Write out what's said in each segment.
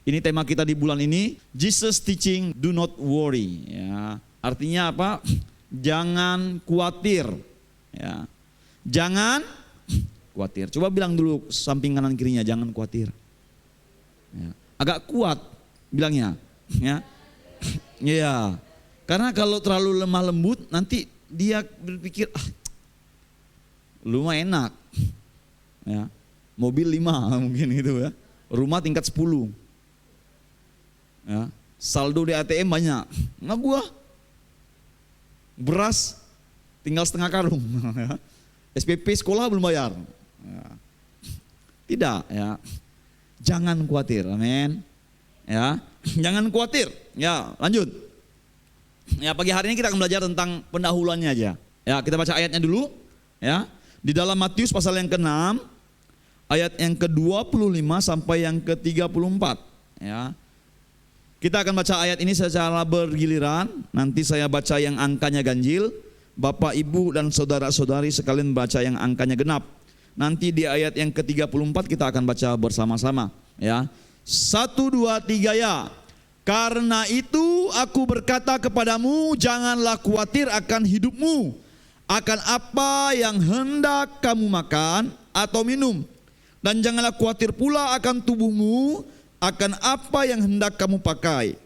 Ini tema kita di bulan ini, Jesus teaching do not worry. Ya, artinya apa? Jangan khawatir. Ya, jangan khawatir. Coba bilang dulu samping kanan kirinya, jangan khawatir. Ya, agak kuat bilangnya. Ya, ya. Karena kalau terlalu lemah lembut, nanti dia berpikir, lu mah enak. Ya, mobil 5 mungkin gitu ya. Rumah tingkat 10. Ya, saldo di ATM banyak. Nggak gua. Beras tinggal setengah karung. SPP sekolah belum bayar. Ya. Tidak ya. Jangan khawatir. Amin. Ya, jangan khawatir. Ya, lanjut. Ya, pagi hari ini kita akan belajar tentang pendahuluannya aja. Ya, kita baca ayatnya dulu. Ya, di dalam Matius pasal yang ke-6 ayat yang ke-25 sampai yang ke-34. Ya. Kita akan baca ayat ini secara bergiliran. Nanti saya baca yang angkanya ganjil. Bapak, Ibu, dan saudara-saudari sekalian baca yang angkanya genap. Nanti di ayat yang ke-34 kita akan baca bersama-sama. Ya, 1, 2, 3 ya. Karena itu aku berkata kepadamu, janganlah khawatir akan hidupmu, akan apa yang hendak kamu makan atau minum. Dan janganlah khawatir pula akan tubuhmu, akan apa yang hendak kamu pakai.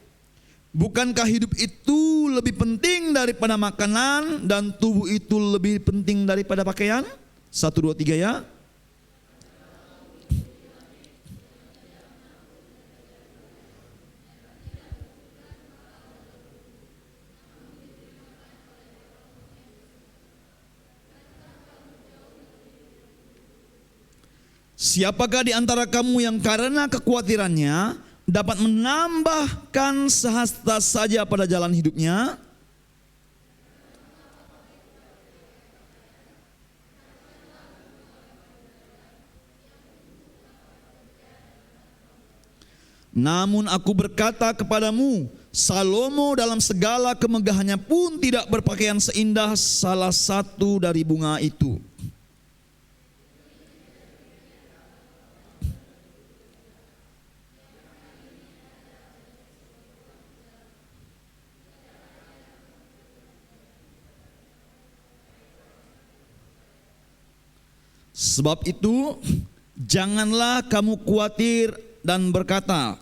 Bukankah hidup itu lebih penting daripada makanan dan tubuh itu lebih penting daripada pakaian? 1, 2, 3 ya. Siapakah di antara kamu yang karena kekhawatirannya dapat menambahkan sehasta saja pada jalan hidupnya? Namun aku berkata kepadamu, Salomo dalam segala kemegahannya pun tidak berpakaian seindah salah satu dari bunga itu. Sebab itu, janganlah kamu khawatir dan berkata,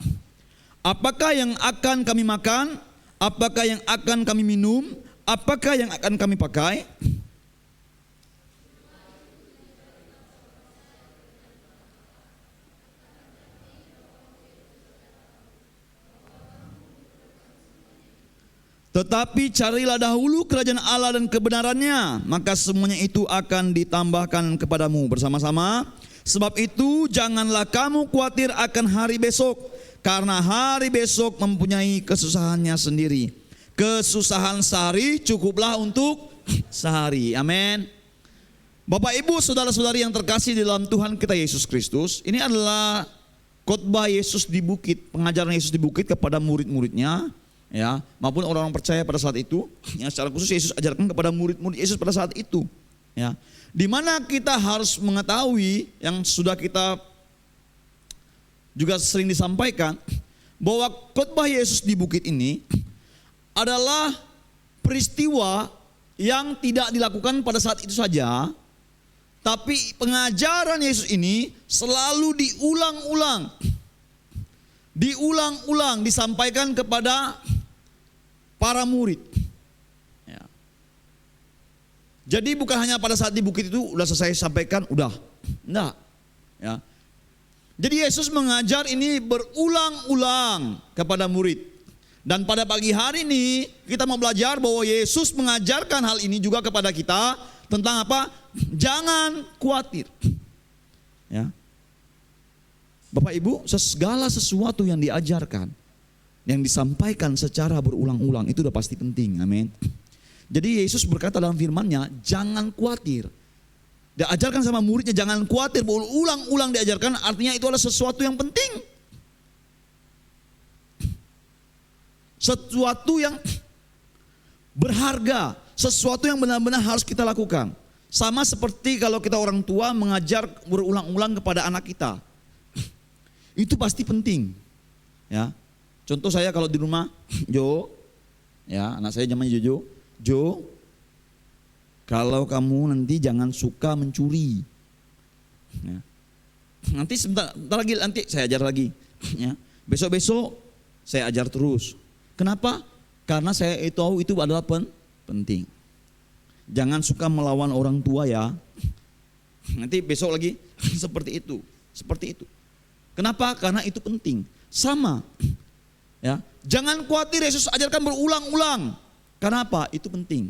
apakah yang akan kami makan? Apakah yang akan kami minum? Apakah yang akan kami pakai? Tetapi carilah dahulu kerajaan Allah dan kebenarannya, maka semuanya itu akan ditambahkan kepadamu. Bersama-sama. Sebab itu janganlah kamu khawatir akan hari besok, karena hari besok mempunyai kesusahannya sendiri. Kesusahan sehari cukuplah untuk sehari. Amin. Bapak, Ibu, saudara-saudari yang terkasih di dalam Tuhan kita Yesus Kristus, ini adalah khotbah Yesus di bukit, pengajaran Yesus di bukit kepada murid-muridnya. Ya, maupun orang-orang percaya pada saat itu, yang secara khusus Yesus ajarkan kepada murid-murid Yesus pada saat itu. Ya, di mana kita harus mengetahui yang sudah kita juga sering disampaikan, bahwa khotbah Yesus di bukit ini adalah peristiwa yang tidak dilakukan pada saat itu saja, tapi pengajaran Yesus ini selalu diulang-ulang disampaikan kepada para murid. Ya. Jadi bukan hanya pada saat di bukit itu udah selesai sampaikan, udah. Enggak. Ya. Jadi Yesus mengajar ini berulang-ulang kepada murid. Dan pada pagi hari ini kita mau belajar bahwa Yesus mengajarkan hal ini juga kepada kita tentang apa? Jangan khawatir. Ya. Bapak, Ibu, segala sesuatu yang diajarkan, yang disampaikan secara berulang-ulang itu udah pasti penting. Amin. Jadi Yesus berkata dalam firman-Nya, jangan khawatir. Dia ajarkan sama muridnya jangan khawatir, berulang-ulang diajarkan, artinya itu adalah sesuatu yang penting. Sesuatu yang berharga, sesuatu yang benar-benar harus kita lakukan. Sama seperti kalau kita orang tua mengajar berulang-ulang kepada anak kita. Itu pasti penting. Ya. Contoh saya kalau di rumah, Jo, ya anak saya namanya Jojo, Jo, kalau kamu nanti jangan suka mencuri. Ya. Nanti sebentar lagi nanti saya ajar lagi. Ya. Besok-besok saya ajar terus. Kenapa? Karena saya tahu itu adalah penting. Jangan suka melawan orang tua ya. Nanti besok lagi seperti itu. Kenapa? Karena itu penting. Sama. Ya, jangan khawatir, Yesus ajarkan berulang-ulang. Kenapa? Itu penting.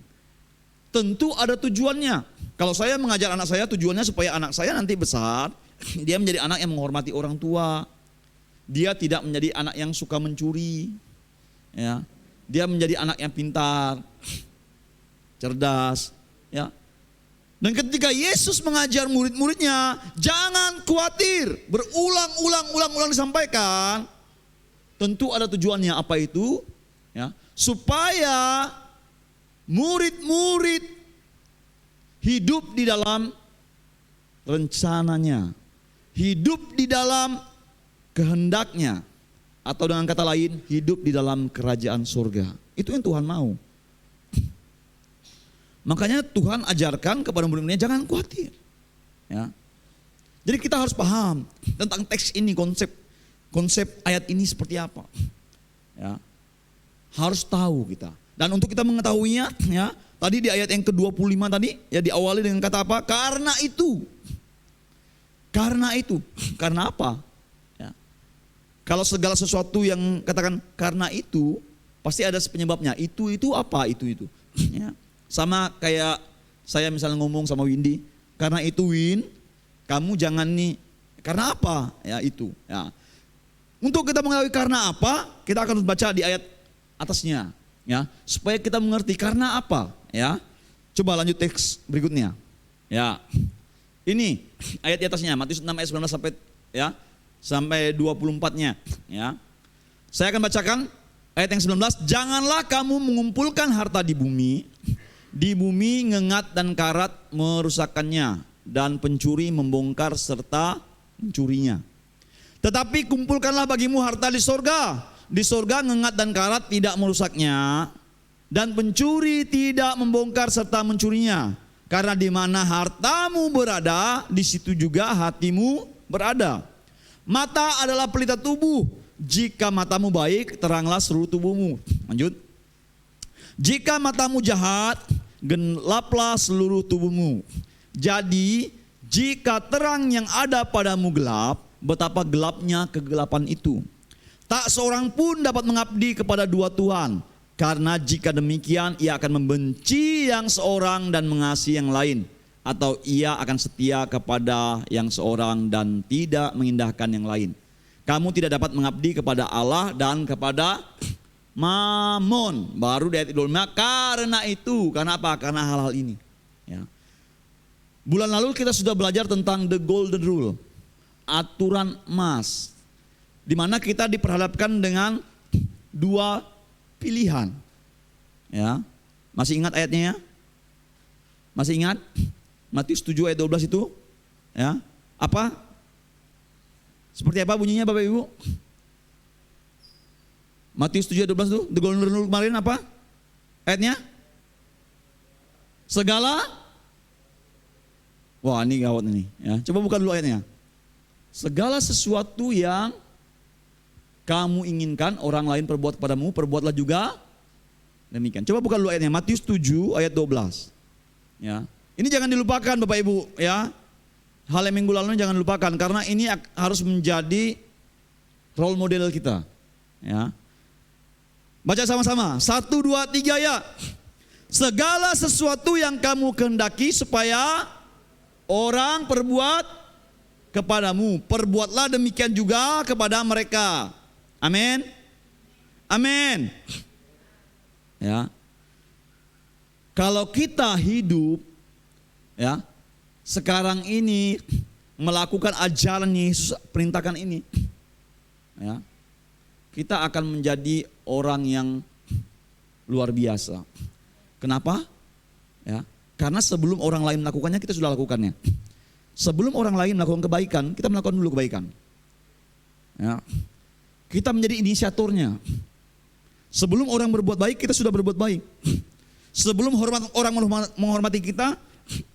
Tentu ada tujuannya. Kalau saya mengajar anak saya, tujuannya supaya anak saya nanti besar, dia menjadi anak yang menghormati orang tua. Dia tidak menjadi anak yang suka mencuri. Ya, dia menjadi anak yang pintar, cerdas. Ya. Dan ketika Yesus mengajar murid-muridnya, jangan khawatir, berulang-ulang disampaikan. Tentu ada tujuannya, apa itu? Ya, supaya murid-murid hidup di dalam rencananya, hidup di dalam kehendaknya, atau dengan kata lain, hidup di dalam kerajaan surga. Itu yang Tuhan mau. Makanya Tuhan ajarkan kepada murid-muridnya jangan khawatir. Ya. Jadi kita harus paham tentang teks ini, konsep ayat ini seperti apa. Ya. Harus tahu kita. Dan untuk kita mengetahuinya, ya, tadi di ayat yang ke-25 tadi, ya diawali dengan kata apa? Karena itu. Karena itu. Karena apa? Ya. Kalau segala sesuatu yang katakan karena itu, pasti ada penyebabnya. Itu apa? Itu. Ya. Sama kayak saya misalnya ngomong sama Windy, karena itu Win, kamu jangan nih, karena apa? Ya itu. Ya. Untuk kita mengetahui karena apa, kita akan baca di ayat atasnya, ya, supaya kita mengerti karena apa, ya. Coba lanjut teks berikutnya, ya. Ini ayat di atasnya, Matius 6 ayat 19 sampai 24-nya, ya. Saya akan bacakan ayat yang 19. Janganlah kamu mengumpulkan harta di bumi ngengat dan karat merusakkannya, dan pencuri membongkar serta mencurinya. Tetapi kumpulkanlah bagimu harta di sorga. Di sorga ngengat dan karat tidak merusaknya, dan pencuri tidak membongkar serta mencurinya. Karena di mana hartamu berada, di situ juga hatimu berada. Mata adalah pelita tubuh. Jika matamu baik, teranglah seluruh tubuhmu. Lanjut. Jika matamu jahat, gelaplah seluruh tubuhmu. Jadi, jika terang yang ada padamu gelap, betapa gelapnya kegelapan itu. Tak seorang pun dapat mengabdi kepada dua Tuhan, karena jika demikian ia akan membenci yang seorang dan mengasihi yang lain, atau ia akan setia kepada yang seorang dan tidak mengindahkan yang lain. Kamu tidak dapat mengabdi kepada Allah dan kepada Mamon. Baru di ayat 25, karena itu, karena apa? Karena hal-hal ini. Ya. Bulan lalu kita sudah belajar tentang the golden rule, aturan emas, di mana kita diperhadapkan dengan dua pilihan. Ya, masih ingat ayatnya ya? Masih ingat? Matius 7 ayat 12 itu? Ya, apa? Seperti apa bunyinya Bapak Ibu? Matius 7 ayat 12 itu, the golden rule kemarin apa? Ayatnya? Segala? Wah ini gawat ini. Ya, coba buka dulu ayatnya. Segala sesuatu yang kamu inginkan orang lain perbuat kepadamu, perbuatlah juga demikian. Coba buka dulu ayatnya, Matius 7 ayat 12. Ya. Ini jangan dilupakan Bapak Ibu, ya. Hal yang minggu lalu jangan lupakan, karena ini harus menjadi role model kita. Ya. Baca sama-sama, 1, 2, 3 ya. Segala sesuatu yang kamu kehendaki supaya orang perbuat kepadamu, perbuatlah demikian juga kepada mereka. Amin. Amin. Ya. Kalau kita hidup, ya, sekarang ini melakukan ajaran Yesus, perintahkan ini, ya, kita akan menjadi orang yang luar biasa. Kenapa? Ya, karena sebelum orang lain melakukannya, kita sudah lakukannya. Sebelum orang lain melakukan kebaikan, kita melakukan dulu kebaikan. Ya. Kita menjadi inisiatornya. Sebelum orang berbuat baik, kita sudah berbuat baik. Sebelum orang menghormati kita,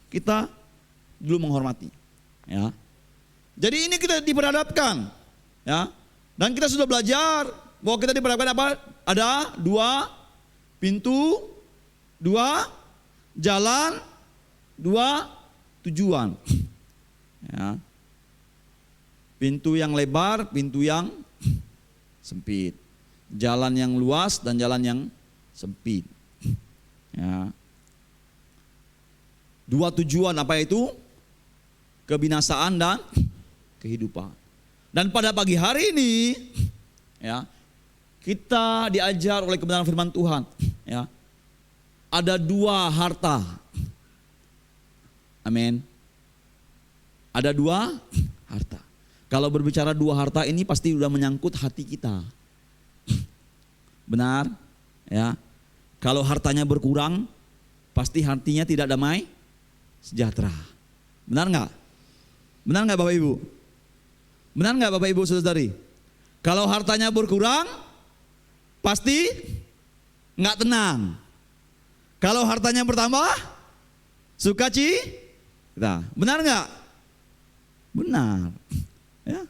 kita dulu menghormati. Ya. Jadi ini kita diperhadapkan. Ya. Dan kita sudah belajar bahwa kita diperhadapkan apa? Ada 2 pintu, 2 jalan, 2 tujuan. Ya. Pintu yang lebar, pintu yang sempit. Jalan yang luas dan jalan yang sempit. Ya. 2 tujuan apa itu? Kebinasaan dan kehidupan. Dan pada pagi hari ini, ya, kita diajar oleh kebenaran firman Tuhan. Ya, ada 2 harta. Amin. Ada 2 harta. Kalau berbicara 2 harta ini pasti sudah menyangkut hati kita. Benar? Ya. Kalau hartanya berkurang, pasti hatinya tidak damai sejahtera. Benar nggak? Benar nggak Bapak Ibu? Benar nggak Bapak Ibu saudari? Kalau hartanya berkurang, pasti nggak tenang. Kalau hartanya bertambah, sukacita. Benar nggak? Benar. Ya.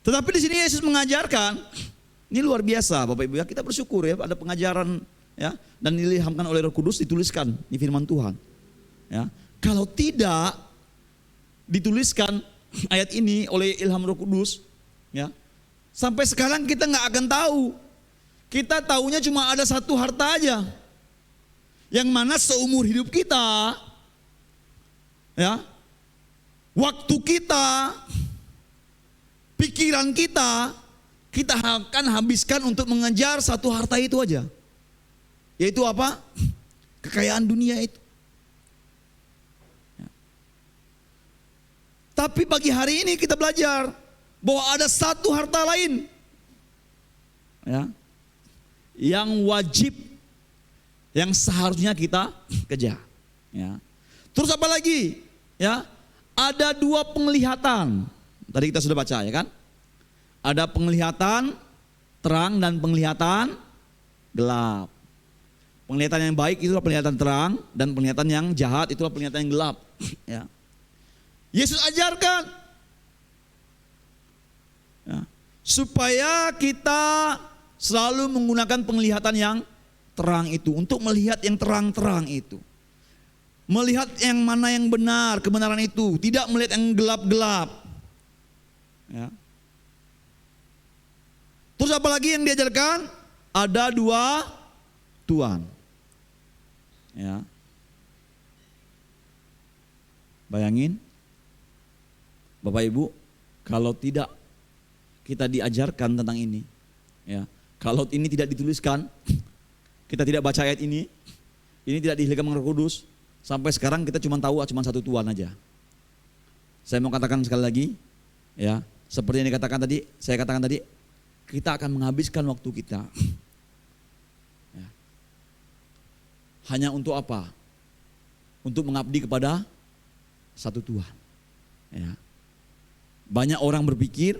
Tetapi di sini Yesus mengajarkan, ini luar biasa Bapak Ibu ya, kita bersyukur ya ada pengajaran ya dan diilhamkan oleh Roh Kudus dituliskan di firman Tuhan. Ya. Kalau tidak dituliskan ayat ini oleh ilham Roh Kudus, ya, sampai sekarang kita nggak akan tahu. Kita taunya cuma ada 1 harta aja, yang mana seumur hidup kita, ya, waktu kita, pikiran kita akan habiskan untuk mengejar 1 harta itu aja. Yaitu apa? Kekayaan dunia itu. Ya. Tapi pagi hari ini kita belajar bahwa ada 1 harta lain, ya, yang wajib, yang seharusnya kita kejar. Ya. Terus apa lagi? Ya, ada 2 penglihatan. Tadi kita sudah baca ya kan? Ada penglihatan terang dan penglihatan gelap. Penglihatan yang baik itulah penglihatan terang, dan penglihatan yang jahat itulah penglihatan yang gelap. Ya. Yesus ajarkan ya, supaya kita selalu menggunakan penglihatan yang terang itu untuk melihat yang terang-terang itu. Melihat yang mana yang benar, kebenaran itu, tidak melihat yang gelap-gelap. Ya. Terus apa lagi yang diajarkan? Ada 2 tuan. Ya. Bayangin, Bapak Ibu, kalau tidak kita diajarkan tentang ini, ya, kalau ini tidak dituliskan, kita tidak baca ayat ini tidak diilhamkan Roh Kudus, sampai sekarang kita cuma tahu cuma 1 tuan aja. Saya mau katakan sekali lagi, ya, seperti yang saya katakan tadi, kita akan menghabiskan waktu kita. Ya. Hanya untuk apa? Untuk mengabdi kepada 1 Tuhan. Ya. Banyak orang berpikir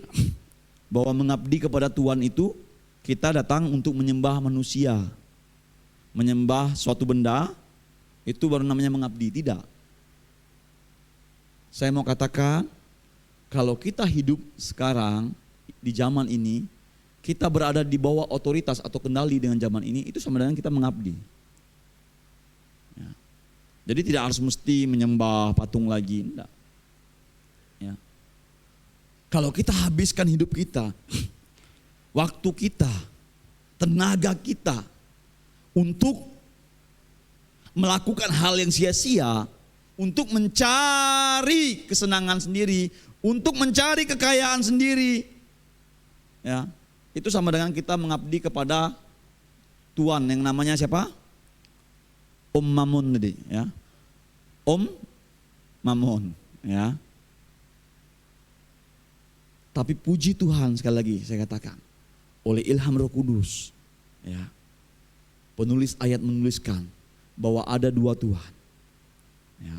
bahwa mengabdi kepada Tuhan itu kita datang untuk menyembah manusia, menyembah suatu benda, itu baru namanya mengabdi. Tidak. Saya mau katakan, kalau kita hidup sekarang di zaman ini, kita berada di bawah otoritas atau kendali dengan zaman ini, itu sama dengan kita mengabdi. Ya. Jadi tidak harus mesti menyembah patung lagi, enggak. Ya. Kalau kita habiskan hidup kita, waktu kita, tenaga kita untuk melakukan hal yang sia-sia, untuk mencari kesenangan sendiri, untuk mencari kekayaan sendiri, ya, itu sama dengan kita mengabdi kepada Tuhan yang namanya siapa? Om Mammon tadi, ya. Om Mammon, ya. Tapi puji Tuhan, sekali lagi saya katakan, oleh ilham Roh Kudus, ya, penulis ayat menuliskan bahwa ada 2 Tuhan, ya,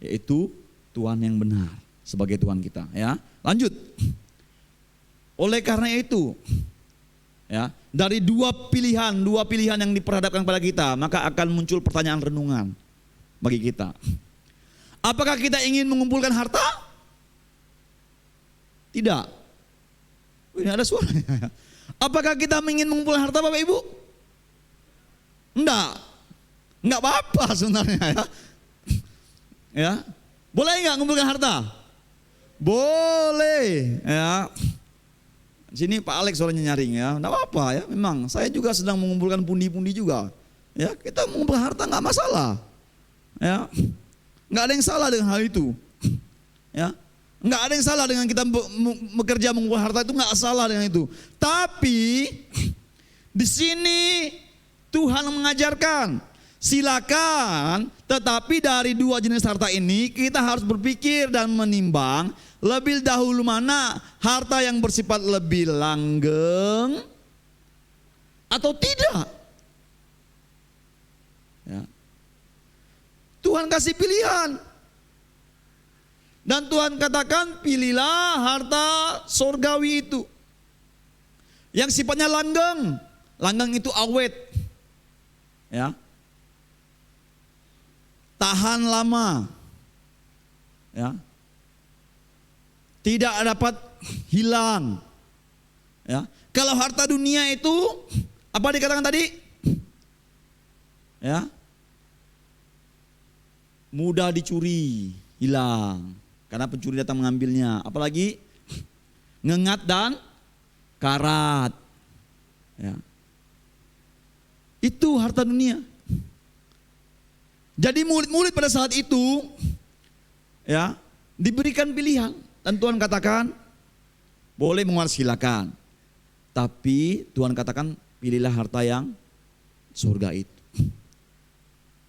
yaitu Tuhan yang benar sebagai Tuhan kita. Ya, lanjut. Oleh karena itu, ya, dari dua pilihan yang diperhadapkan kepada kita, maka akan muncul pertanyaan renungan bagi kita. Apakah kita ingin mengumpulkan harta? Tidak. Ini ada suaranya. Apakah kita ingin mengumpulkan harta, Bapak Ibu? Enggak apa-apa sebenarnya ya. Ya, boleh nggak mengumpulkan harta? Boleh. Ya. Sini Pak Alex suaranya nyaring ya. Enggak apa-apa ya. Memang saya juga sedang mengumpulkan pundi-pundi juga. Ya, kita mengumpulkan harta nggak masalah. Ya. Nggak ada yang salah dengan hal itu. Ya. Nggak ada yang salah dengan kita bekerja mengumpulkan harta, itu nggak salah dengan itu. Tapi di sini Tuhan mengajarkan, silakan, tetapi dari dua jenis harta ini kita harus berpikir dan menimbang lebih dahulu mana harta yang bersifat lebih langgeng atau tidak. Ya. Tuhan kasih pilihan. Dan Tuhan katakan, pilihlah harta sorgawi itu. Yang sifatnya langgeng. Langgeng itu awet. Ya. Tahan lama. Ya. Tidak dapat hilang. Ya. Kalau harta dunia itu, apa dikatakan tadi? Ya. Mudah dicuri, hilang. Karena pencuri datang mengambilnya. Apalagi ngengat dan karat. Ya. Itu harta dunia. Jadi murid-murid pada saat itu ya diberikan pilihan. Dan Tuhan katakan boleh menguasai silakan. Tapi Tuhan katakan pilihlah harta yang surga itu.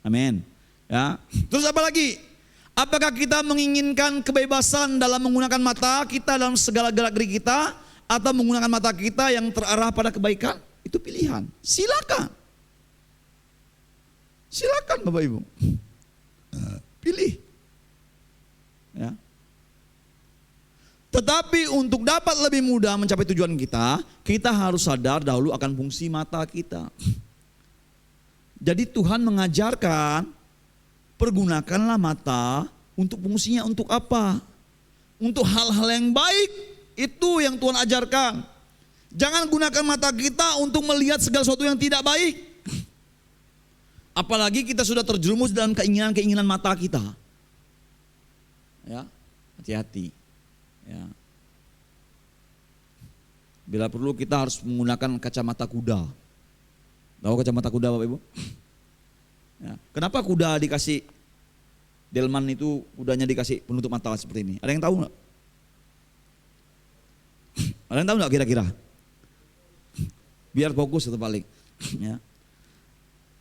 Amin. Ya. Terus apa lagi? Apakah kita menginginkan kebebasan dalam menggunakan mata kita dalam segala gerak-gerik kita, atau menggunakan mata kita yang terarah pada kebaikan? Itu pilihan. Silakan. Silakan Bapak Ibu. Pilih. Ya. Tetapi untuk dapat lebih mudah mencapai tujuan kita, kita harus sadar dahulu akan fungsi mata kita. Jadi Tuhan mengajarkan, pergunakanlah mata untuk fungsinya untuk apa? Untuk hal-hal yang baik. Itu yang Tuhan ajarkan. Jangan gunakan mata kita untuk melihat segala sesuatu yang tidak baik. Apalagi kita sudah terjerumus dalam keinginan-keinginan mata kita. Ya, hati-hati. Ya. Bila perlu kita harus menggunakan kacamata kuda. Tahu kacamata kuda Bapak Ibu? Ya. Kenapa kuda dikasih delman itu, kudanya dikasih penutup mata seperti ini? Ada yang tahu nggak? Ada yang tahu nggak kira-kira? Biar fokus atau balik. Ya.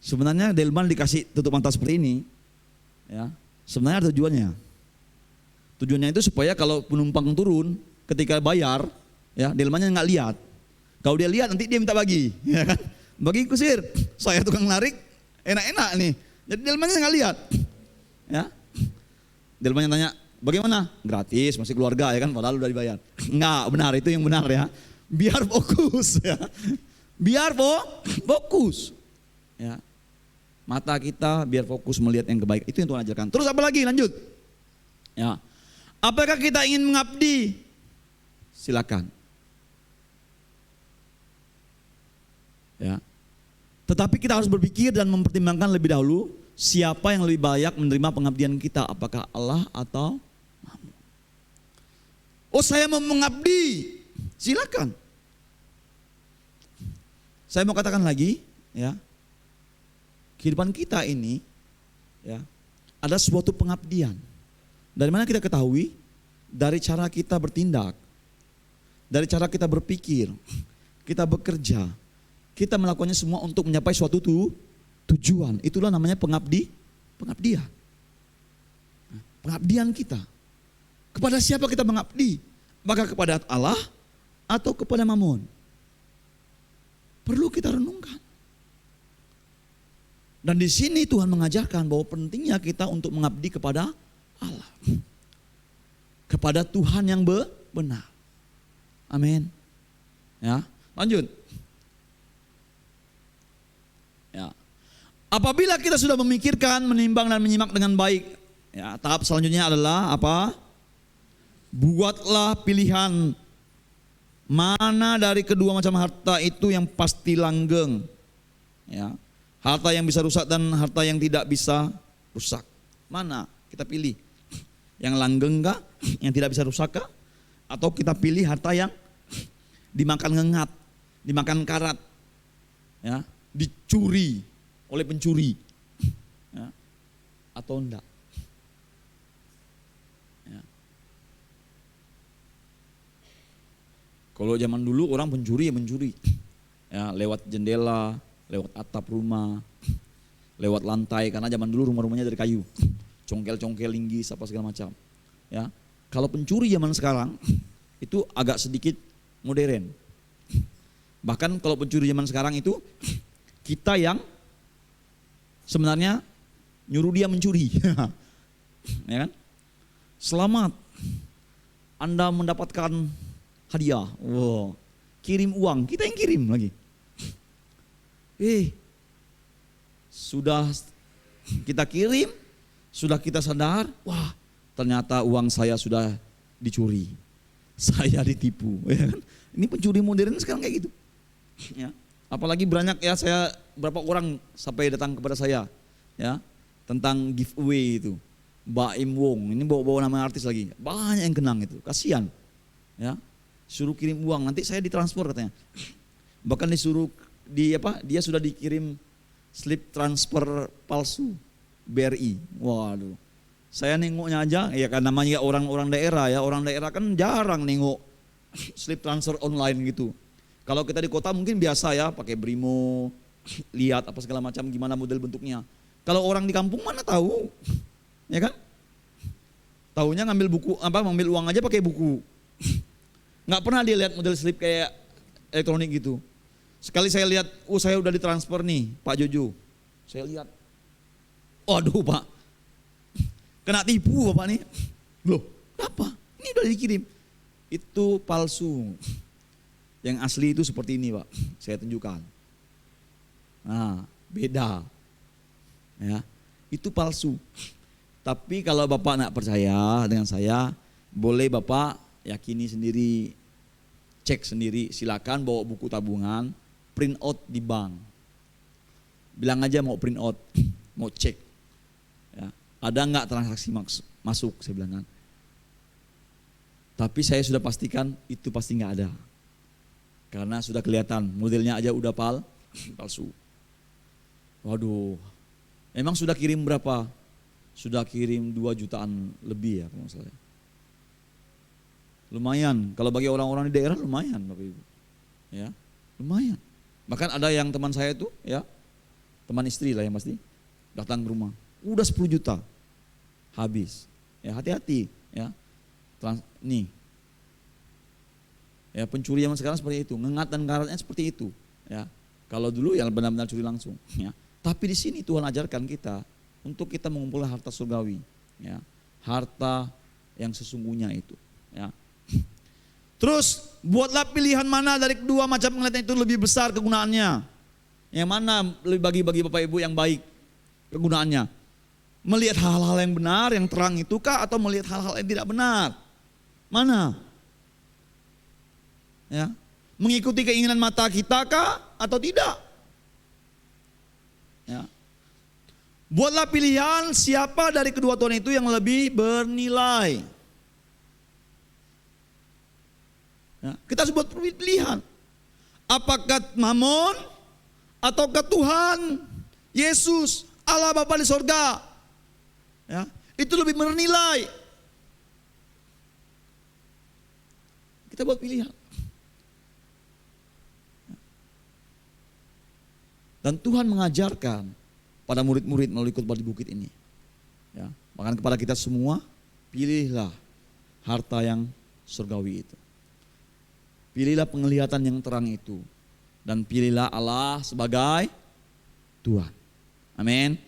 Sebenarnya delman dikasih tutup mata seperti ini. Ya. Sebenarnya ada tujuannya. Tujuannya itu supaya kalau penumpang turun ketika bayar, ya delmannya nggak lihat. Kalau dia lihat nanti dia minta bagi, ya kan? Bagi kusir. Saya tukang narik. Enak-enak nih. Jadi delmannya nggak lihat. Ya. Delmannya tanya, bagaimana? Gratis, masih keluarga ya kan, padahal udah dibayar. Enggak, benar, itu yang benar ya. Biar fokus ya. Biar fokus. Ya. Mata kita biar fokus melihat yang kebaikan. Itu yang Tuhan ajarkan. Terus apa lagi? Lanjut. Ya. Apakah kita ingin mengabdi? Silakan. Ya. Tetapi kita harus berpikir dan mempertimbangkan lebih dahulu siapa yang lebih layak menerima pengabdian kita, apakah Allah atau Mammon. Oh, saya mau mengabdi, silakan. Saya mau katakan lagi, ya, kehidupan kita ini, ya, ada suatu pengabdian. Dari mana kita ketahui? Dari cara kita bertindak, dari cara kita berpikir, kita bekerja. Kita melakukannya semua untuk mencapai suatu tujuan. Itulah namanya pengabdian. Pengabdian kita. Kepada siapa kita mengabdi? Maka kepada Allah atau kepada Mammon? Perlu kita renungkan. Dan di sini Tuhan mengajarkan bahwa pentingnya kita untuk mengabdi kepada Allah. Kepada Tuhan yang benar. Amin. Ya, lanjut. Ya. Apabila kita sudah memikirkan, menimbang dan menyimak dengan baik, ya, tahap selanjutnya adalah apa? Buatlah pilihan mana dari kedua macam harta itu yang pasti langgeng. Ya. Harta yang bisa rusak dan harta yang tidak bisa rusak. Mana kita pilih? Yang langgeng kah? Yang tidak bisa rusak kah? Atau kita pilih harta yang dimakan ngengat, dimakan karat, ya, dicuri oleh pencuri, ya, atau enggak? Ya. Kalau zaman dulu orang pencuri ya mencuri, ya, lewat jendela, lewat atap rumah, lewat lantai, karena zaman dulu rumah-rumahnya dari kayu, congkel-congkel linggis apa segala macam. Ya, kalau pencuri zaman sekarang itu agak sedikit modern. Bahkan kalau pencuri zaman sekarang itu kita yang sebenarnya nyuruh dia mencuri. Ya kan? Selamat, Anda mendapatkan hadiah. Wow. Kirim uang, kita yang kirim lagi. Sudah kita kirim, sudah kita sadar, wah ternyata uang saya sudah dicuri, saya ditipu. Ya kan? Ini pencuri modern sekarang kayak gitu. Ya. Apalagi banyak ya, saya berapa orang sampai datang kepada saya, ya, tentang giveaway itu. Baim Wong, ini bawa-bawa nama artis lagi, banyak yang kenang itu, kasihan. Ya, suruh kirim uang, nanti saya ditransfer katanya. Bahkan disuruh dia sudah dikirim slip transfer palsu BRI. Waduh, saya nengoknya aja, ya kan namanya orang-orang daerah ya, orang daerah kan jarang nengok slip transfer online gitu. Kalau kita di kota mungkin biasa ya, pakai Brimo, lihat apa segala macam gimana model bentuknya. Kalau orang di kampung mana tahu, ya kan? Tahunya ngambil buku, ngambil uang aja pakai buku. Nggak pernah dia lihat model slip kayak elektronik gitu. Sekali saya lihat, saya udah ditransfer nih Pak Jojo. Saya lihat, waduh Pak, kena tipu Bapak nih. Loh, kenapa? Ini udah dikirim. Itu palsu. Yang asli itu seperti ini Pak, saya tunjukkan. Nah, beda. Ya, itu palsu. Tapi kalau Bapak nak percaya dengan saya, boleh Bapak yakini sendiri, cek sendiri, silakan bawa buku tabungan, print out di bank. Bilang aja mau print out, mau cek. Ya, ada nggak transaksi masuk, saya bilang kan. Tapi saya sudah pastikan itu pasti nggak ada. Karena sudah kelihatan, modelnya aja udah palsu. Waduh, emang sudah kirim berapa? Sudah kirim 2 jutaan lebih ya kalau nggak salah. Lumayan, kalau bagi orang-orang di daerah lumayan Bapak Ibu. Ya, lumayan. Bahkan ada yang teman saya itu ya, teman istri lah yang pasti, datang ke rumah, udah 10 juta habis. Ya hati-hati ya. Nih. Ya pencuri zaman sekarang seperti itu, ngengat dan karatnya seperti itu. Ya, kalau dulu ya benar-benar curi langsung. Ya. Tapi di sini Tuhan ajarkan kita untuk kita mengumpulkan harta surgawi. Ya, harta yang sesungguhnya itu. Ya. Terus buatlah pilihan mana dari kedua macam penglihatan itu lebih besar kegunaannya. Yang mana lebih bagi Bapak Ibu yang baik kegunaannya? Melihat hal-hal yang benar, yang terang itu kah, atau melihat hal-hal yang tidak benar? Mana? Ya, mengikuti keinginan mata kita kah atau tidak? Ya. Buatlah pilihan siapa dari kedua Tuhan itu yang lebih bernilai. Ya, kita sebut pilihan. Apakah Mamon ataukah Tuhan Yesus Allah Bapa di sorga? Ya, itu lebih bernilai. Kita buat pilihan. Dan Tuhan mengajarkan pada murid-murid melalui khotbah di bukit ini. Ya, bahkan kepada kita semua, pilihlah harta yang surgawi itu. Pilihlah penglihatan yang terang itu. Dan pilihlah Allah sebagai Tuhan. Amin.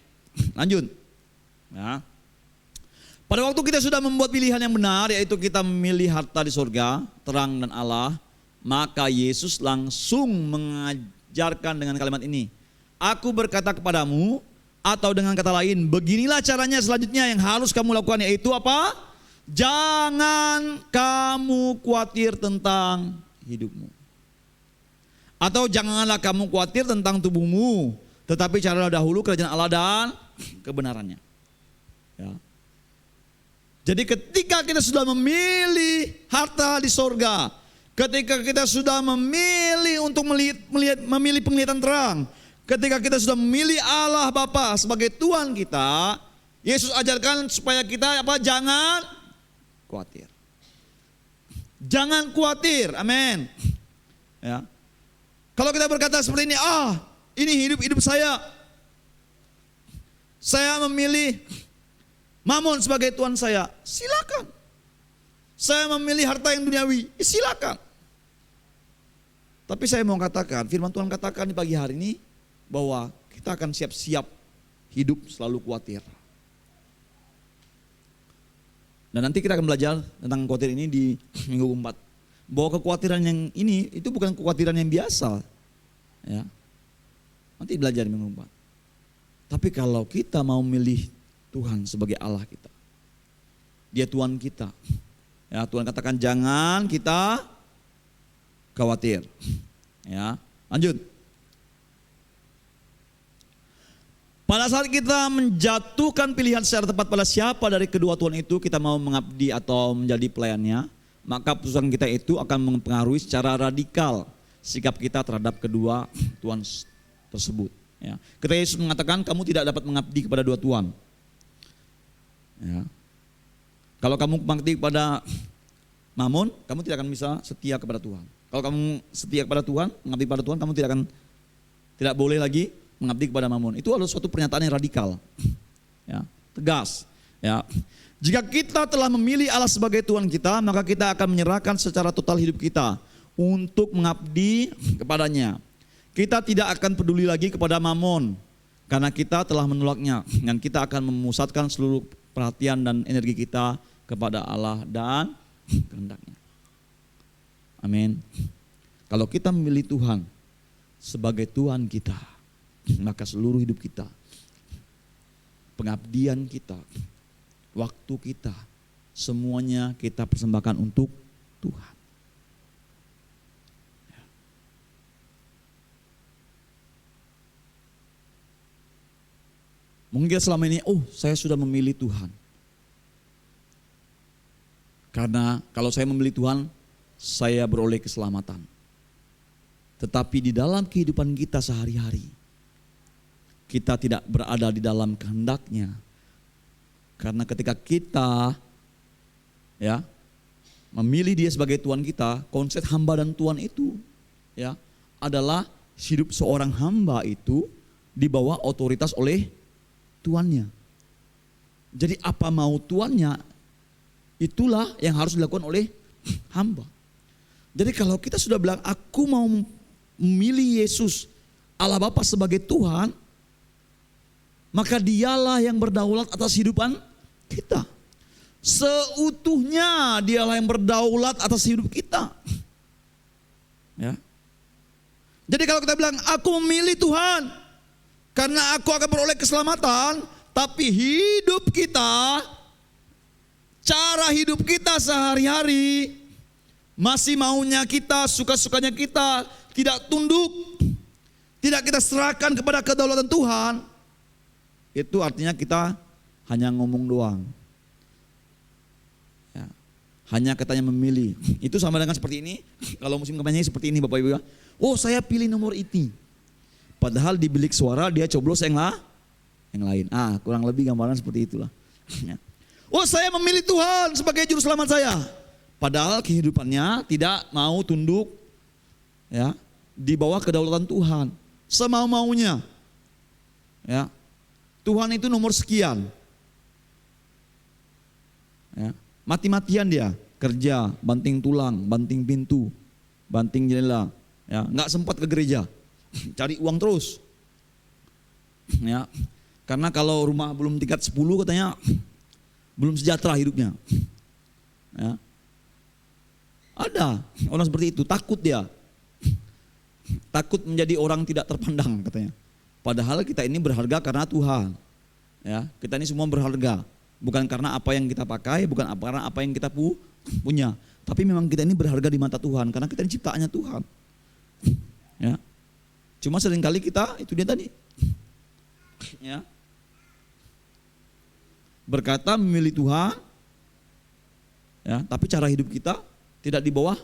Lanjut. Ya. Pada waktu kita sudah membuat pilihan yang benar, yaitu kita memilih harta di surga, terang dan Allah, Maka Yesus langsung mengajarkan dengan kalimat ini. Aku berkata kepadamu, atau dengan kata lain, beginilah caranya selanjutnya yang harus kamu lakukan, yaitu apa? Jangan kamu khawatir tentang hidupmu. Atau janganlah kamu khawatir tentang tubuhmu, tetapi carilah dahulu kerajaan Allah dan kebenarannya. Ya. Jadi ketika kita sudah memilih harta di sorga, ketika kita sudah memilih untuk memilih penglihatan terang, ketika kita sudah memilih Allah Bapa sebagai Tuhan kita, Yesus ajarkan supaya kita apa? Jangan khawatir. Jangan khawatir, amin. Ya. Kalau kita berkata seperti ini, ini hidup saya. Saya memilih Mammon sebagai Tuhan saya, silakan. Saya memilih harta yang duniawi, silakan. Tapi saya mau katakan, firman Tuhan katakan di pagi hari ini, bahwa kita akan siap-siap hidup selalu khawatir. Dan nanti kita akan belajar tentang khawatir ini di minggu 4. Bahwa kekhawatiran yang ini itu bukan kekhawatiran yang biasa. Ya. Nanti belajar di minggu 4. Tapi kalau kita mau milih Tuhan sebagai Allah kita, Dia Tuhan kita. Ya, Tuhan katakan jangan kita khawatir. Ya, lanjut. Pada saat kita menjatuhkan pilihan secara tepat pada siapa dari kedua Tuhan itu kita mau mengabdi atau menjadi pelayannya, maka keputusan kita itu akan mempengaruhi secara radikal sikap kita terhadap kedua Tuhan tersebut. Ya. Ketika Yesus mengatakan kamu tidak dapat mengabdi kepada dua Tuhan. Ya. Kalau kamu mengabdi kepada Mammon, kamu tidak akan bisa setia kepada Tuhan. Kalau kamu setia kepada Tuhan, mengabdi kepada Tuhan, kamu tidak boleh lagi mengabdi kepada Mammon. Itu adalah suatu pernyataan yang radikal, ya, tegas. Ya. Jika kita telah memilih Allah sebagai Tuhan kita, maka kita akan menyerahkan secara total hidup kita untuk mengabdi kepadanya. Kita tidak akan peduli lagi kepada Mammon, karena kita telah menolaknya. Dan kita akan memusatkan seluruh perhatian dan energi kita kepada Allah dan kehendaknya. Amin. Kalau kita memilih Tuhan sebagai Tuhan kita, maka seluruh hidup kita, pengabdian kita, waktu kita, semuanya kita persembahkan untuk Tuhan. Mungkin selama ini, saya sudah memilih Tuhan. Karena kalau saya memilih Tuhan, saya beroleh keselamatan. Tetapi di dalam kehidupan kita sehari-hari, kita tidak berada di dalam kehendaknya. Karena ketika kita memilih Dia sebagai Tuhan kita, konsep hamba dan Tuhan itu adalah hidup seorang hamba itu di bawah otoritas oleh tuannya. Jadi apa mau tuannya, itulah yang harus dilakukan oleh hamba. Jadi kalau kita sudah bilang aku mau memilih Yesus Allah Bapa sebagai Tuhan, maka Dialah yang berdaulat atas kehidupan kita. Seutuhnya Dialah yang berdaulat atas hidup kita. Ya. Jadi kalau kita bilang aku memilih Tuhan karena aku akan beroleh keselamatan, tapi hidup kita, cara hidup kita sehari-hari masih maunya kita, suka-sukanya kita, tidak tunduk, tidak kita serahkan kepada kedaulatan Tuhan, itu artinya kita hanya ngomong doang. Ya, hanya katanya memilih. Itu sama dengan seperti ini, kalau musim kampanye seperti ini Bapak Ibu ya. Saya pilih nomor ini. Padahal di bilik suara dia coblos yang lain. Kurang lebih gambaran seperti itulah. Ya. Saya memilih Tuhan sebagai juru selamat saya. Padahal kehidupannya tidak mau tunduk ya di bawah kedaulatan Tuhan. Semau-maunya. Ya. Tuhan itu nomor sekian. Ya. Mati-matian dia kerja, banting tulang, banting pintu, banting jendela. Ya, nggak sempat ke gereja. Cari uang terus. Ya. Karena kalau rumah belum tingkat 10 katanya belum sejahtera hidupnya. Ya. Ada orang seperti itu, takut dia. Takut menjadi orang tidak terpandang katanya. Padahal kita ini berharga karena Tuhan. Ya, kita ini semua berharga. Bukan karena apa yang kita pakai, bukan karena apa yang kita punya. Tapi memang kita ini berharga di mata Tuhan karena kita ini ciptaannya Tuhan. Ya. Cuma seringkali kita, itu dia tadi. Ya. Berkata memilih Tuhan, ya, tapi cara hidup kita tidak di bawah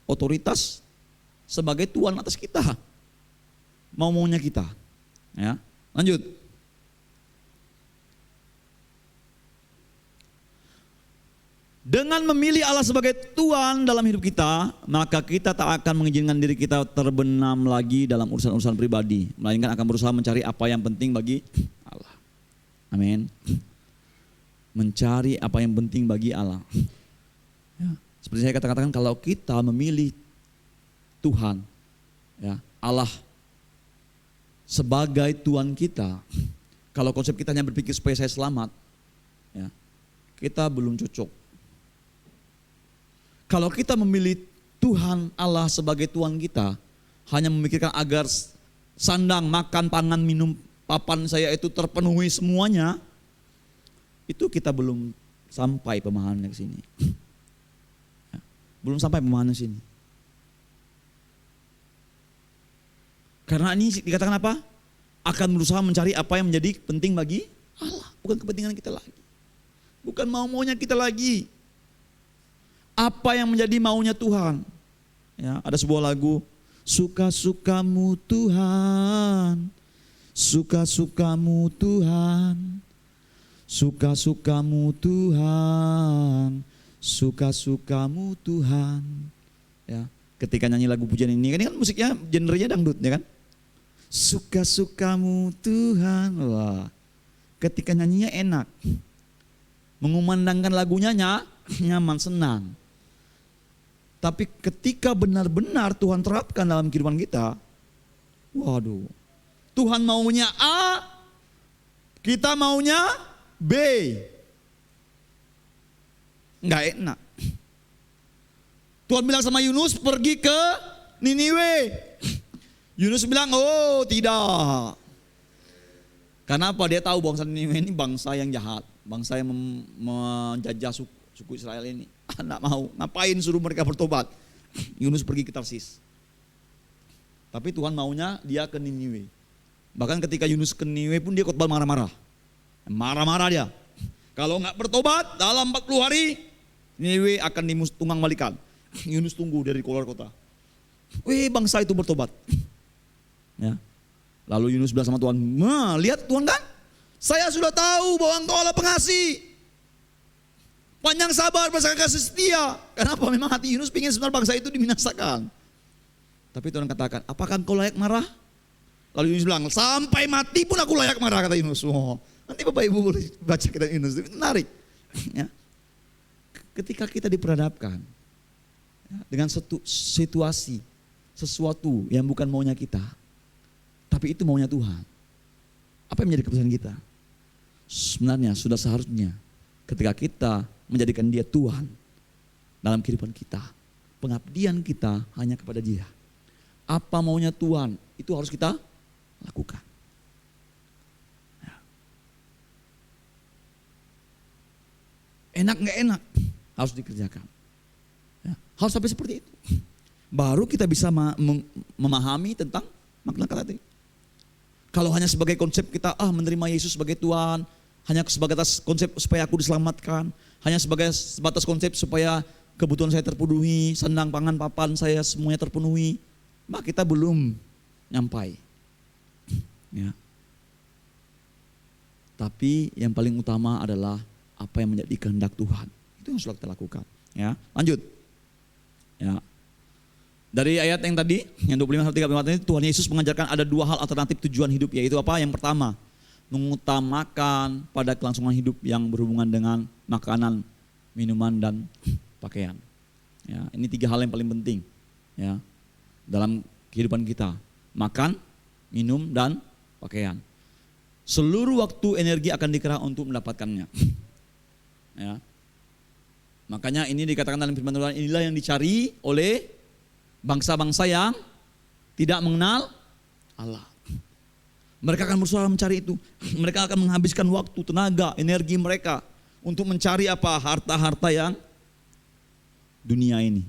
otoritas sebagai Tuhan atas kita. Mau-maunya kita. Ya. Lanjut. Dengan memilih Allah sebagai Tuhan dalam hidup kita, maka kita tak akan mengizinkan diri kita terbenam lagi dalam urusan-urusan pribadi, melainkan akan berusaha mencari apa yang penting bagi Allah. Amin. Mencari apa yang penting bagi Allah. Ya. Seperti saya katakan, kalau kita memilih Tuhan, ya, Allah sebagai Tuhan kita, kalau konsep kita hanya berpikir supaya saya selamat, ya, kita belum cocok. Kalau kita memilih Tuhan Allah sebagai Tuhan kita, hanya memikirkan agar sandang, makan, pangan, minum, papan saya itu terpenuhi semuanya, itu kita belum sampai pemahamannya ke sini. Ya, belum sampai pemahamannya ke sini. Karena ini dikatakan apa? Akan berusaha mencari apa yang menjadi penting bagi Allah, bukan kepentingan kita lagi. Bukan mau-maunya kita lagi. Apa yang menjadi maunya Tuhan. Ya, ada sebuah lagu, suka-sukamu Tuhan, suka-sukamu Tuhan, suka-sukamu Tuhan, suka-sukamu Tuhan. Ya, ketika nyanyi lagu pujian ini kan musiknya genrenya dangdut, ya kan? Suka-sukamu Tuhan. Wah, ketika nyanyinya enak, mengumandangkan lagunya nyaman, senang. Tapi ketika benar-benar Tuhan terapkan dalam kehidupan kita, waduh, Tuhan maunya A, kita maunya B. Enggak enak. Tuhan bilang sama Yunus, pergi ke Niniwe. Yunus bilang, oh tidak. Karena apa? Dia tahu bangsa Niniwe ini bangsa yang jahat, bangsa yang menjajah suku Israel ini. Nggak mau, ngapain suruh mereka bertobat. Yunus pergi ke Tarsis. Tapi Tuhan maunya dia ke Niniwe. Bahkan ketika Yunus ke Niniwe pun dia khotbah marah-marah. Marah-marah dia. Kalau nggak bertobat dalam 40 hari, Niniwe akan ditunggang balikan. Yunus tunggu dari keluar kota. Wih, bangsa itu bertobat. Ya. Lalu Yunus bilang sama Tuhan, lihat Tuhan kan, saya sudah tahu bahwa Engkau Allah pengasih, panjang sabar, besar kasih setia. Kenapa? Memang hati Yunus ingin sebenarnya bangsa itu dibinasakan. Tapi Tuhan katakan, apakah engkau layak marah? Lalu Yunus bilang, sampai mati pun aku layak marah, kata Yunus. Oh, nanti Bapak Ibu boleh baca kitab Yunus, menarik. Ya. Ketika kita diperhadapkan ya, dengan situasi, sesuatu yang bukan maunya kita, tapi itu maunya Tuhan. Apa yang menjadi keputusan kita? Sebenarnya sudah seharusnya ketika kita menjadikan dia Tuhan dalam kehidupan kita, pengabdian kita hanya kepada dia. Apa maunya Tuhan itu harus kita lakukan. Ya. Enak nggak enak harus dikerjakan. Ya. Harus sampai seperti itu. Baru kita bisa memahami tentang makna kata itu. Kalau hanya sebagai konsep kita menerima Yesus sebagai Tuhan, hanya sebatas konsep supaya aku diselamatkan, hanya sebatas konsep supaya kebutuhan saya terpenuhi, sandang, pangan, papan saya semuanya terpenuhi, maka kita belum nyampai. Ya. Tapi yang paling utama adalah apa yang menjadi kehendak Tuhan. Itu yang harus kita lakukan. Ya, lanjut. Ya. Dari ayat yang tadi, yang 25-34 ini, Tuhan Yesus mengajarkan ada dua hal alternatif tujuan hidup, yaitu apa? Yang pertama, mengutamakan pada kelangsungan hidup yang berhubungan dengan makanan, minuman, dan pakaian. Ya, ini tiga hal yang paling penting ya, dalam kehidupan kita. Makan, minum, dan pakaian. Seluruh waktu energi akan dikerahkan untuk mendapatkannya. Ya. Makanya ini dikatakan dalam firman Tuhan, inilah yang dicari oleh bangsa-bangsa yang tidak mengenal Allah. Mereka akan berusaha mencari itu. Mereka akan menghabiskan waktu, tenaga, energi mereka untuk mencari apa? Harta-harta yang dunia ini.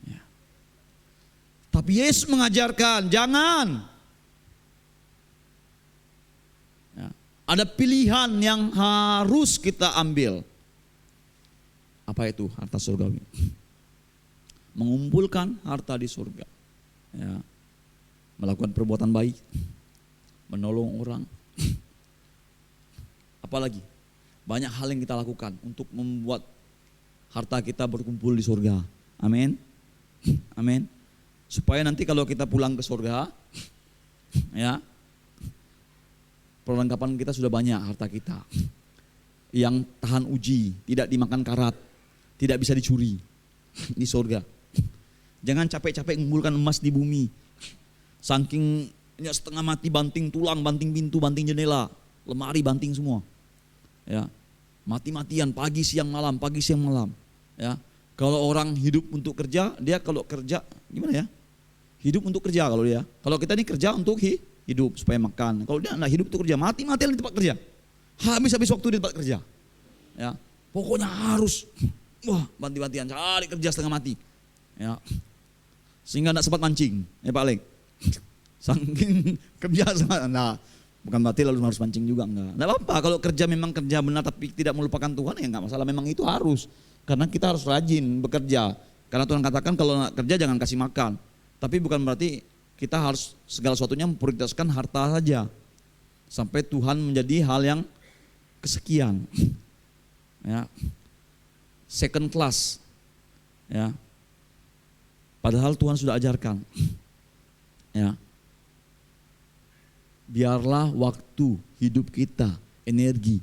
Ya. Tapi Yesus mengajarkan, jangan. Ya. Ada pilihan yang harus kita ambil. Apa itu harta surgawi? Mengumpulkan harta di surga. Ya. Melakukan perbuatan baik, menolong orang. Apalagi banyak hal yang kita lakukan untuk membuat harta kita berkumpul di surga. Amin. Amin. Supaya nanti kalau kita pulang ke surga, ya, perlengkapan kita sudah banyak, harta kita yang tahan uji, tidak dimakan karat, tidak bisa dicuri di surga. Jangan capek-capek mengumpulkan emas di bumi. Saking setengah mati, banting tulang, banting pintu, banting jendela, lemari banting semua. Ya. Mati-matian pagi siang malam, pagi siang malam. Ya. Kalau orang hidup untuk kerja, dia kalau kerja gimana ya? Hidup untuk kerja kalau dia. Kalau kita ini kerja untuk hidup supaya makan. Kalau dia enggak hidup untuk kerja, mati-matian di tempat kerja. Habis-habis waktu di tempat kerja. Ya. Pokoknya harus banti-bantian cari kerja setengah mati. Ya. Sehingga enggak sempat mancing, ya Pak Leng. Saking kerja sama, nah bukan berarti lalu harus mancing juga, enggak apa-apa kalau kerja memang kerja benar tapi tidak melupakan Tuhan ya enggak masalah, memang itu harus, karena kita harus rajin bekerja, karena Tuhan katakan kalau kerja jangan kasih makan, tapi bukan berarti kita harus segala sesuatunya memprioritaskan harta saja, sampai Tuhan menjadi hal yang kesekian, ya, second class, ya, padahal Tuhan sudah ajarkan. Ya. Biarlah waktu hidup kita, energi,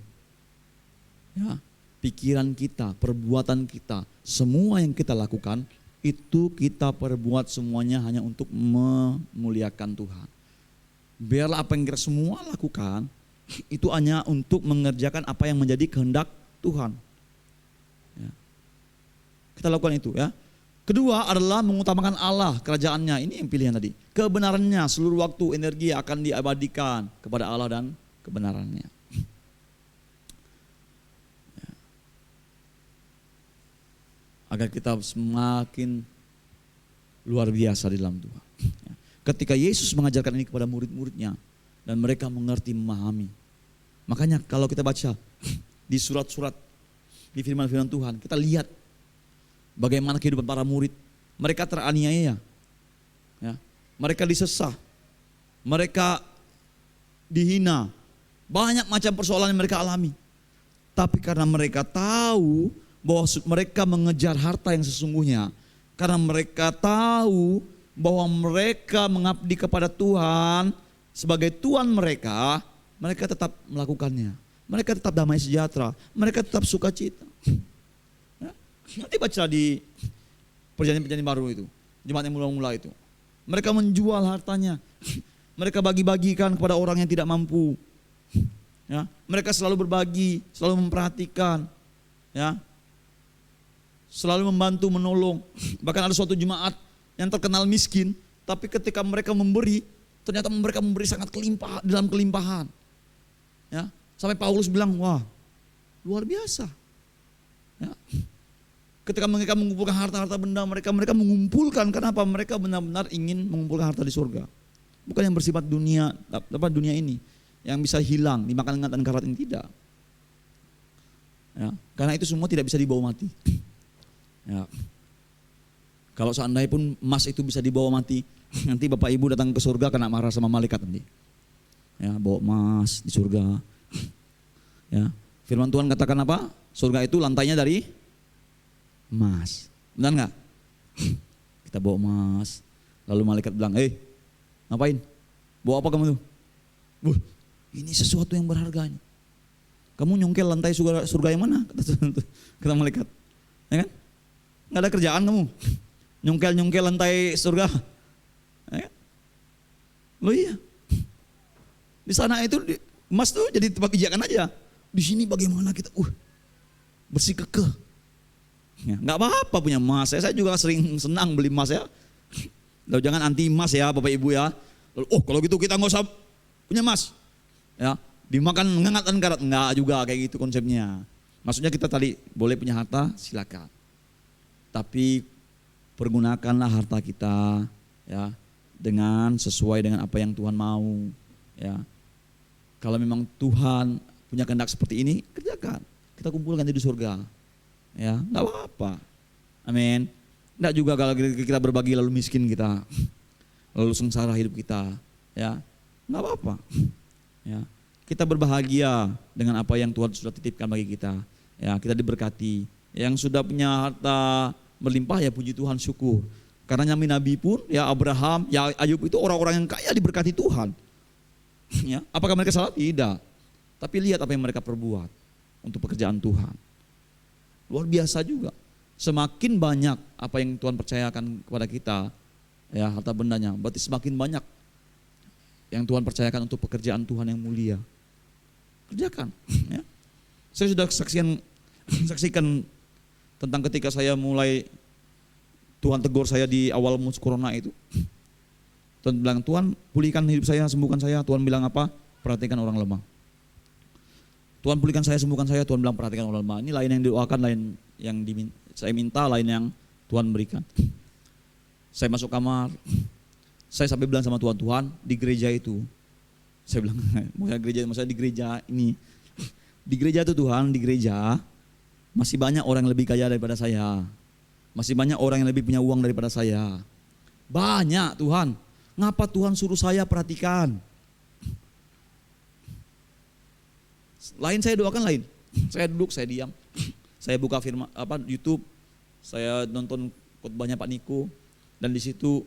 ya, pikiran kita, perbuatan kita, semua yang kita lakukan itu kita perbuat semuanya hanya untuk memuliakan Tuhan. Biarlah apa yang kita semua lakukan itu hanya untuk mengerjakan apa yang menjadi kehendak Tuhan. Ya. Kita lakukan itu, ya. Kedua adalah mengutamakan Allah, kerajaannya. Ini yang pilihan tadi. Kebenarannya, seluruh waktu, energi akan diabadikan kepada Allah dan kebenarannya. Agar kita semakin luar biasa di dalam Tuhan. Ketika Yesus mengajarkan ini kepada murid-muridnya, dan mereka mengerti, memahami. Makanya kalau kita baca di surat-surat, di firman-firman Tuhan, kita lihat bagaimana kehidupan para murid. Mereka teraniaya, ya. Mereka disesah, mereka dihina, banyak macam persoalan yang mereka alami. Tapi karena mereka tahu bahwa mereka mengejar harta yang sesungguhnya, karena mereka tahu bahwa mereka mengabdi kepada Tuhan sebagai Tuhan mereka, mereka tetap melakukannya. Mereka tetap damai sejahtera, mereka tetap sukacita. Nanti baca di perjanjian baru itu, jemaat yang mula-mula itu. Mereka menjual hartanya, mereka bagi-bagikan kepada orang yang tidak mampu. Ya, mereka selalu berbagi, selalu memperhatikan, ya, selalu membantu, menolong. Bahkan ada suatu jemaat yang terkenal miskin, tapi ketika mereka memberi, ternyata mereka memberi sangat dalam kelimpahan. Ya, sampai Paulus bilang, wah, luar biasa. Ya. Ketika mereka mengumpulkan harta-harta benda, mereka mengumpulkan. Kenapa? Mereka benar-benar ingin mengumpulkan harta di surga. Bukan yang bersifat dunia ini, yang bisa hilang, dimakan ingat dan karat ini, tidak. Ya, karena itu semua tidak bisa dibawa mati. Ya. Kalau seandainya pun emas itu bisa dibawa mati, nanti Bapak Ibu datang ke surga kena marah sama malaikat nanti. Ya, bawa emas di surga. Ya, firman Tuhan katakan apa? Surga itu lantainya dari emas, benar nggak? Kita bawa emas, lalu malaikat bilang, ngapain? Bawa apa kamu tuh? Ini sesuatu yang berharga. Kamu nyongkel lantai surga yang mana? Kata malaikat, ya kan? Nggak ada kerjaan kamu, nyongkel lantai surga. Ya kan? Loh iya, di sana itu emas tuh jadi tempat pijakan aja. Di sini bagaimana kita bersih kekeh. Ya, nggak apa-apa punya emas. Saya juga sering senang beli emas ya. Lalu jangan anti emas ya Bapak Ibu ya. Lalu, oh kalau gitu kita nggak usah punya emas. Ya, dimakan ngengat dan karat. Enggak juga kayak gitu konsepnya. Maksudnya kita tadi boleh punya harta silakan. Tapi pergunakanlah harta kita ya dengan sesuai dengan apa yang Tuhan mau ya. Kalau memang Tuhan punya kehendak seperti ini, kerjakan. Kita kumpulkan di surga. Ya, enggak apa-apa. Amin. Enggak juga kalau kita berbagi lalu miskin kita. Lalu sengsara hidup kita, ya. Enggak apa-apa. Ya. Kita berbahagia dengan apa yang Tuhan sudah titipkan bagi kita. Ya, kita diberkati. Yang sudah punya harta berlimpah ya puji Tuhan, syukur. Karena nabi-nabi pun ya Abraham, ya Ayub itu orang-orang yang kaya diberkati Tuhan. Ya, apakah mereka salah? Tidak. Tapi lihat apa yang mereka perbuat untuk pekerjaan Tuhan. Luar biasa juga. Semakin banyak apa yang Tuhan percayakan kepada kita, ya harta bendanya, berarti semakin banyak yang Tuhan percayakan untuk pekerjaan Tuhan yang mulia. Kerjakan. Ya. Saya sudah saksikan tentang ketika saya mulai Tuhan tegur saya di awal musim corona itu. Tuhan bilang, Tuhan pulihkan hidup saya, sembuhkan saya. Tuhan bilang apa? Perhatikan orang lemah. Tuhan pulihkan saya, sembuhkan saya. Tuhan bilang perhatikan orang lemah. Ini lain yang didoakan, lain yang saya minta, lain yang Tuhan berikan. Saya masuk kamar, saya sampai bilang sama Tuhan, Tuhan di gereja itu. Saya bilang, maksudnya di gereja ini. Di gereja itu Tuhan, di gereja masih banyak orang yang lebih kaya daripada saya. Masih banyak orang yang lebih punya uang daripada saya. Banyak Tuhan. Ngapa Tuhan suruh saya perhatikan? Lain saya doakan lain. Saya duduk, saya diam. Saya buka firman YouTube, saya nonton khotbahnya Pak Niko, dan di situ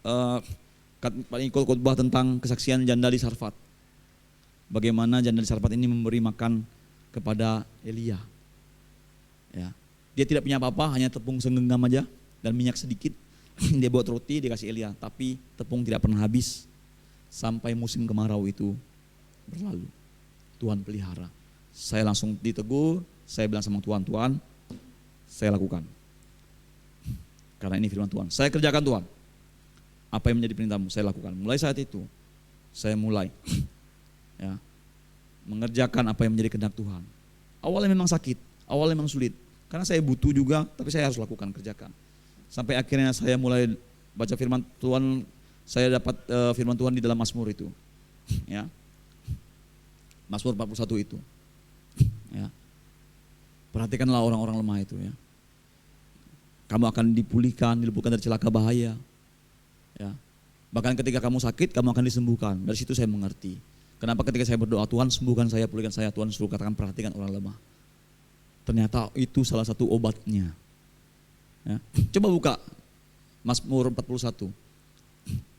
Pak Niko khotbah tentang kesaksian janda di Sarfat. Bagaimana janda di Sarfat ini memberi makan kepada Elia. Ya. Dia tidak punya apa-apa, hanya tepung segenggam aja dan minyak sedikit. Dia buat roti, dia kasih Elia, tapi tepung tidak pernah habis sampai musim kemarau itu berlalu. Tuhan pelihara. Saya langsung ditegur, saya bilang sama Tuhan, Tuhan, saya lakukan. Karena ini firman Tuhan. Saya kerjakan Tuhan. Apa yang menjadi perintahmu, saya lakukan. Mulai saat itu, saya mulai ya, mengerjakan apa yang menjadi kehendak Tuhan. Awalnya memang sakit, awalnya memang sulit. Karena saya butuh juga, tapi saya harus lakukan, kerjakan. Sampai akhirnya saya mulai baca firman Tuhan, saya dapat firman Tuhan di dalam Mazmur itu. Ya. Mazmur 41 itu. Ya. Perhatikanlah orang-orang lemah itu ya. Kamu akan dipulihkan, diluputkan dari celaka bahaya. Ya. Bahkan ketika kamu sakit, kamu akan disembuhkan. Dari situ saya mengerti. Kenapa ketika saya berdoa, Tuhan sembuhkan saya, pulihkan saya, Tuhan suruh katakan perhatikan orang lemah. Ternyata itu salah satu obatnya. Ya. Coba buka Mazmur 41.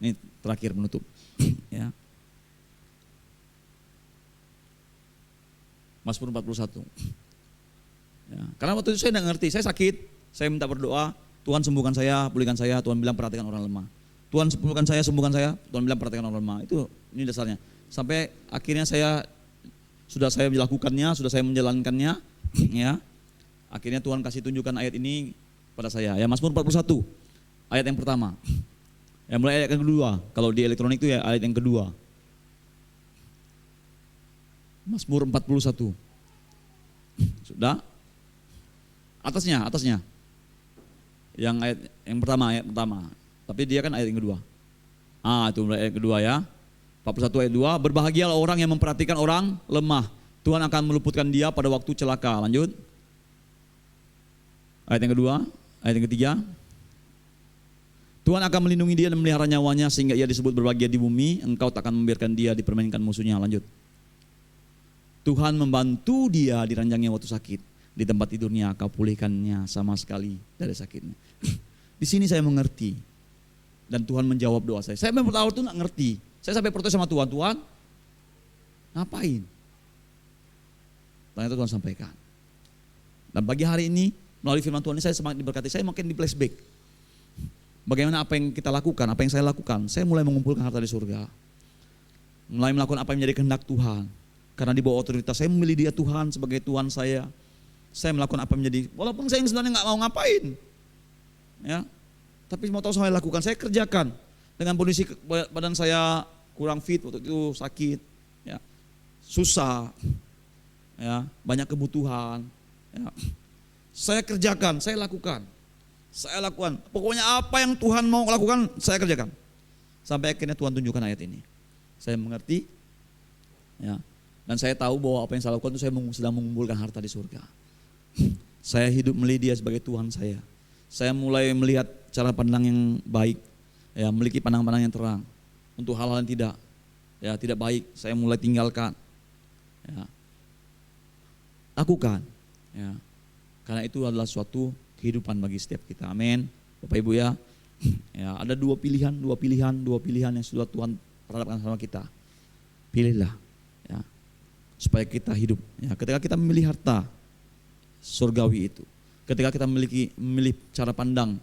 Ini terakhir menutup. Ya. Mazmur 41. Ya. Karena waktu itu saya tidak ngerti, saya sakit, saya minta berdoa, Tuhan sembuhkan saya, pulihkan saya, Tuhan bilang perhatikan orang lemah. Tuhan sembuhkan saya, Tuhan bilang perhatikan orang lemah. Itu ini dasarnya. Sampai akhirnya saya melakukannya, sudah saya menjalankannya, ya. Akhirnya Tuhan kasih tunjukkan ayat ini pada saya. Ya, Mazmur 41 ayat yang pertama. Ya, mulai ayat yang kedua. Kalau di elektronik itu ya ayat yang kedua. Mazmur 41. Sudah? Atasnya. Yang ayat yang pertama, ayat pertama. Tapi dia kan ayat yang kedua. Itu mulai ayat kedua ya. 41 ayat 2, berbahagialah orang yang memperhatikan orang lemah. Tuhan akan meluputkan dia pada waktu celaka. Lanjut. Ayat yang kedua, ayat yang ketiga. Tuhan akan melindungi dia dan melihara nyawanya sehingga ia disebut berbahagia di bumi. Engkau tak akan membiarkan dia dipermainkan musuhnya. Lanjut. Tuhan membantu dia di ranjangnya waktu sakit. Di tempat tidurnya kau pulihkannya sama sekali dari sakitnya. Di sini saya mengerti. Dan Tuhan menjawab doa saya. Saya memang awal itu gak ngerti. Saya sampai protes sama Tuhan. Tuhan, ngapain? Ternyata Tuhan sampaikan. Dan pagi hari ini, melalui firman Tuhan ini saya semakin diberkati. Saya makin di flashback. Bagaimana apa yang kita lakukan, apa yang saya lakukan. Saya mulai mengumpulkan harta di surga. Mulai melakukan apa yang menjadi kehendak Tuhan. Karena di bawah otoritas saya memilih dia Tuhan sebagai Tuhan saya. Saya melakukan apa menjadi, walaupun saya sebenarnya nggak mau ngapain, ya, tapi mau tahu saya lakukan, saya kerjakan dengan kondisi badan saya kurang fit waktu itu, sakit, ya, susah, ya, banyak kebutuhan, ya. Saya kerjakan, saya lakukan. Pokoknya apa yang Tuhan mau lakukan, saya kerjakan. Sampai akhirnya Tuhan tunjukkan ayat ini. Saya mengerti, ya, dan saya tahu bahwa apa yang saya lakukan itu saya sedang mengumpulkan harta di surga. Saya hidup melihat Dia sebagai Tuhan saya. Saya mulai melihat cara pandang yang baik, ya, memiliki pandangan-pandangan yang terang. Untuk hal-hal yang tidak baik, saya mulai tinggalkan. Ya. Lakukan, ya. Karena itu adalah suatu kehidupan bagi setiap kita. Amin. Bapak Ibu ya. Ya, ada dua pilihan yang sudah Tuhan perhadapkan sama kita. Pilihlah, ya, supaya kita hidup. Ya, ketika kita memilih harta surgawi itu, ketika kita memilih cara pandang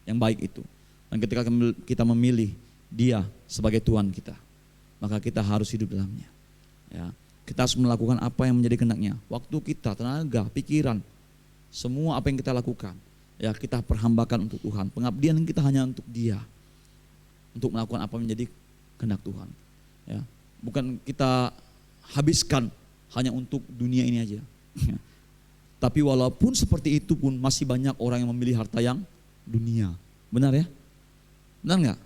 yang baik itu, dan ketika kita memilih Dia sebagai Tuhan kita, maka kita harus hidup dalamnya. Ya, kita harus melakukan apa yang menjadi kehendak-Nya. Waktu kita, tenaga, pikiran, semua apa yang kita lakukan, ya, kita perhambakan untuk Tuhan. Pengabdian kita hanya untuk Dia, untuk melakukan apa menjadi kehendak Tuhan. Ya, bukan kita habiskan hanya untuk dunia ini aja. Tapi walaupun seperti itu pun masih banyak orang yang memilih harta yang dunia. Benar ya? Benar nggak?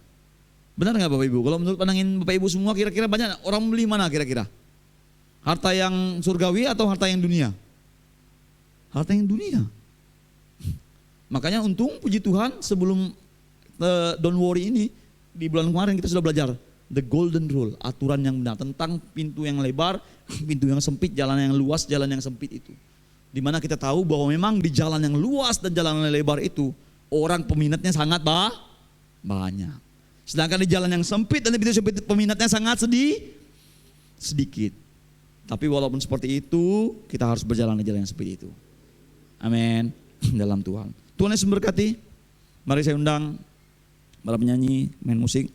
Benar nggak Bapak Ibu? Kalau menurut pandangin Bapak Ibu semua, kira-kira banyak orang memilih mana kira-kira? Harta yang surgawi atau harta yang dunia? Harta yang dunia. Makanya untung puji Tuhan sebelum Don't Worry ini, di bulan kemarin kita sudah belajar the golden rule, aturan yang benar tentang pintu yang lebar, pintu yang sempit, jalan yang luas, jalan yang sempit itu. Dimana kita tahu bahwa memang di jalan yang luas dan jalan yang lebar itu orang peminatnya sangat banyak. Sedangkan di jalan yang sempit dan pintu sempit peminatnya sangat sedikit. Tapi walaupun seperti itu, kita harus berjalan di jalan yang sempit itu. Amin. Dalam Tuhan. Tuhan Yesus memberkati. Mari saya undang para penyanyi main musik.